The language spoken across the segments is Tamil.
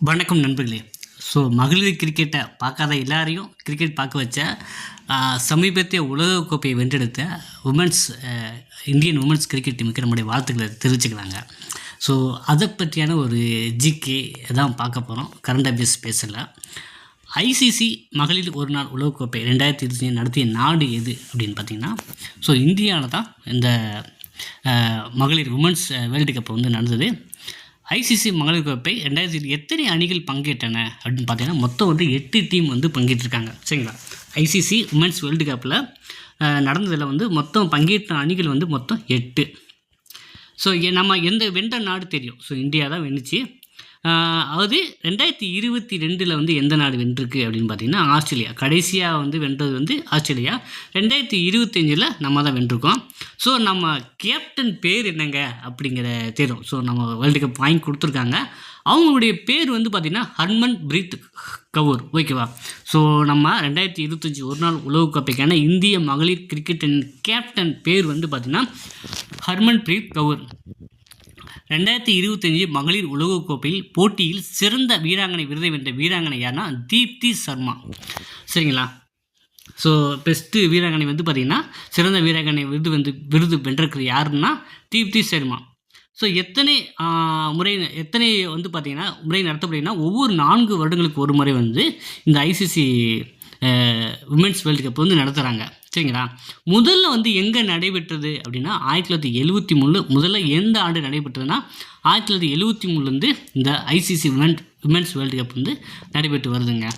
வணக்கம் நண்பர்களே. ஸோ மகளிர் கிரிக்கெட்டை பார்க்காத எல்லாரையும் கிரிக்கெட் பார்க்க வச்ச சமீபத்திய உலகக்கோப்பையை வென்றெடுத்த உமன்ஸ் இந்தியன் உமன்ஸ் கிரிக்கெட் டீமுக்கு நம்முடைய வாழ்த்துக்களை தெரிவிச்சுக்கிறாங்க. ஸோ அதை பற்றியான ஒரு ஜிகே தான் பார்க்க போகிறோம். கரண்ட் அஃபேர்ஸ் பேசல. ஐசிசி மகளிர் ஒரு நாள் உலகக்கோப்பை 2025 நடத்திய நாடு எது அப்படின்னு பார்த்திங்கன்னா, ஸோ இந்தியாவில் தான் இந்த மகளிர் உமன்ஸ் வேர்ல்டு கப் வந்து நடந்தது. ஐசிசி மகளிர் கோப்பை 2000 எத்தனை அணிகள் பங்கேற்றன அப்படின்னு பார்த்தீங்கன்னா, மொத்தம் வந்து 8 டீம் வந்து பங்கேற்றிருக்காங்க. சரிங்களா? ஐசிசி உமன்ஸ் வேர்ல்டு கப்பில் நடந்ததில் வந்து மொத்தம் பங்கேற்ற அணிகள் வந்து மொத்தம் 8. ஸோ நம்ம வென்ற நாடு தெரியும். ஸோ இந்தியா தான் வென்றுச்சு. அது 2022 வந்து எந்த நாடு வென்றிருக்கு அப்படின்னு பார்த்தீங்கன்னா, ஆஸ்திரேலியா. கடைசியாக வந்து வென்றது வந்து ஆஸ்திரேலியா. 2025 நம்ம தான் வென்றிருக்கோம். ஸோ நம்ம கேப்டன் பேர் என்னங்க அப்படிங்கிற தெரியும். ஸோ நம்ம வேர்ல்டு கப் வாங்கி கொடுத்துருக்காங்க. அவங்களுடைய பேர் வந்து பார்த்திங்கன்னா ஹர்மன் பிரீத் கவுர். ஓகேவா? ஸோ நம்ம 2025 ஒரு நாள் உலகக்கோப்பைக்கான இந்திய மகளிர் கிரிக்கெட்டின் கேப்டன் பேர் வந்து பார்த்திங்கன்னா ஹர்மன் பிரீத் கவுர். 2025 மகளிர் உலகக்கோப்பையில் போட்டியில் சிறந்த வீராங்கனை விருதை வென்ற வீராங்கனை யாருன்னா தீப்தி சர்மா. சரிங்களா? ஸோ பெஸ்ட்டு வீராங்கனை வந்து பார்த்திங்கன்னா, சிறந்த வீராங்கனை விருது வென்றிருக்கிற யாருன்னா தீப்தி சர்மா. ஸோ எத்தனை வந்து பார்த்திங்கன்னா முறை நடத்தப்படுதுன்னா, ஒவ்வொரு 4 வருடங்களுக்கு ஒரு முறை வந்து இந்த ஐசிசி உமன்ஸ் வேர்ல்டு கப் வந்து நடத்துகிறாங்க. சரிங்களா? முதல்ல வந்து எங்கே நடைபெற்றது அப்படின்னா 1973 முதல்ல எந்த ஆண்டு நடைபெற்றதுன்னா 1973 இந்த ஐசிசி உமன்ஸ் வேர்ல்டு கப் வந்து நடைபெற்று வருதுங்க.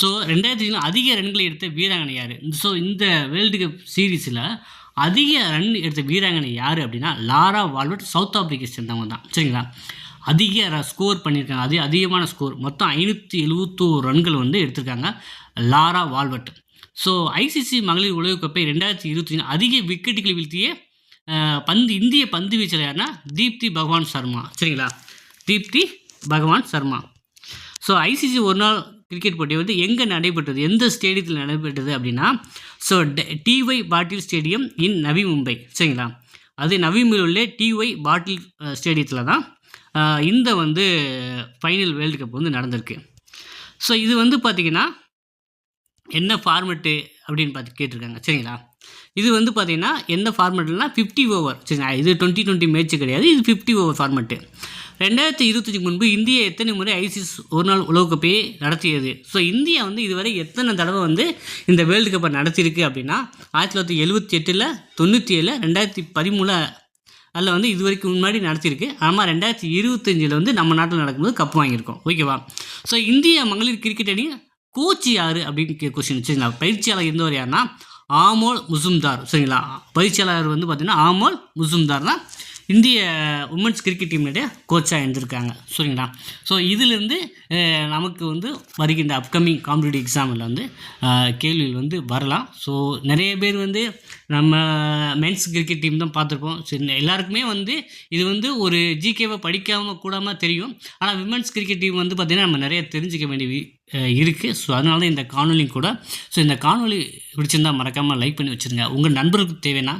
ஸோ 2000 அதிக ரன்களை எடுத்த வீராங்கனை யார்? ஸோ இந்த வேர்ல்டு கப் சீரீஸில் அதிக ரன் எடுத்த வீராங்கனை யார் அப்படின்னா லாரா வால்வர்ட், சவுத் ஆப்பிரிக்கா சேர்ந்தவங்க தான். சரிங்களா? அதிக ஸ்கோர் பண்ணியிருக்காங்க. அதிகமான ஸ்கோர் மொத்தம் 571 ரன்கள் வந்து எடுத்திருக்காங்க லாரா வால்வர்ட். ஸோ ஐசிசி மகளிர் உலகக்கோப்பை 2025 அதிக விக்கெட்டுகளை வீழ்த்திய இந்திய பந்து வீச்சர் யாருன்னா தீப்தி பகவான் சர்மா. சரிங்களா? தீப்தி பகவான் சர்மா. ஸோ ஐசிசி ஒரு நாள் கிரிக்கெட் போட்டி வந்து எங்கே நடைபெற்றது, எந்த ஸ்டேடியத்தில் நடைபெற்றது அப்படின்னா, so DY Patil stadium in Navi Mumbai. சரிங்களா? அது நவி மும்பையில் உள்ள டிஒய் பாட்டில் ஸ்டேடியத்தில் தான் இந்த வந்து ஃபைனல் வேர்ல்டு கப் வந்து நடந்திருக்கு. ஸோ இது வந்து பார்த்திங்கன்னா என்ன ஃபார்மெட்டு அப்படின்னு கேட்டிருக்காங்க. சரிங்களா? இது வந்து பார்த்திங்கன்னா என்ன ஃபார்மெட்னா 50 ஓவர். சரிங்களா? இது 2020 மேட்ச்சு கிடையாது. இது 50 ஓவர் ஃபார்மெட்டு. 2025 முன்பு இந்தியா எத்தனை முறை ஐசிசி ஒரு நாள் உலகக்கோப்பையை நடத்தியது? ஸோ இந்தியா வந்து இதுவரை எத்தனை தடவை வந்து இந்த வேர்ல்டு கப்பை நடத்தியிருக்கு அப்படின்னா 1978, 97, 2013 அதில் வந்து இது வரைக்கும் முன்னாடி நடத்தியிருக்கு. ஆமாம், 2025 வந்து நம்ம நாட்டில் நடக்கும்போது கப் வாங்கியிருக்கோம். ஓகேவா? ஸோ இந்திய மகளிர் கிரிக்கெட் அணி கோச் யார் அப்படின்னு கொஸ்டின். சரிங்களா? பயிற்சியாளர் இருந்தவர் யாருன்னா ஆமோல் முசும்தார். சரிங்களா? பயிற்சியாளர் வந்து பார்த்திங்கன்னா ஆமோல் முசும்தார் தான் இந்திய உமன்ஸ் கிரிக்கெட் டீமுடைய கோச்சாக இருந்திருக்காங்க. சரிங்களா? ஸோ இதிலிருந்து நமக்கு வந்து வருகின்ற அப்கமிங் காம்படிட்டிவ் எக்ஸாமில் வந்து கேள்விகள் வந்து வரலாம். ஸோ நிறைய பேர் வந்து நம்ம மென்ஸ் கிரிக்கெட் டீம் தான் பார்த்துருப்போம். சரி, எல்லாருக்குமே வந்து இது வந்து ஒரு ஜிகேவை படிக்காமல் கூடாமல் தெரியும். ஆனால் விமன்ஸ் கிரிக்கெட் டீம் வந்து பார்த்திங்கன்னா நம்ம நிறைய தெரிஞ்சிக்க வேண்டிய இருக்குது. ஸோ அதனால தான் இந்த காணொலியும் கூட. ஸோ இந்த காணொலி பிடிச்சிருந்தால் மறக்காமல் லைக் பண்ணி வச்சுருங்க. உங்கள் நண்பர்களுக்கு தேவைன்னா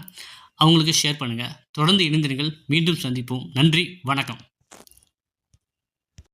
அவங்களுக்கு ஷேர் பண்ணுங்கள். தொடர்ந்து இணைந்திருங்கள். மீண்டும் சந்திப்போம். நன்றி, வணக்கம்.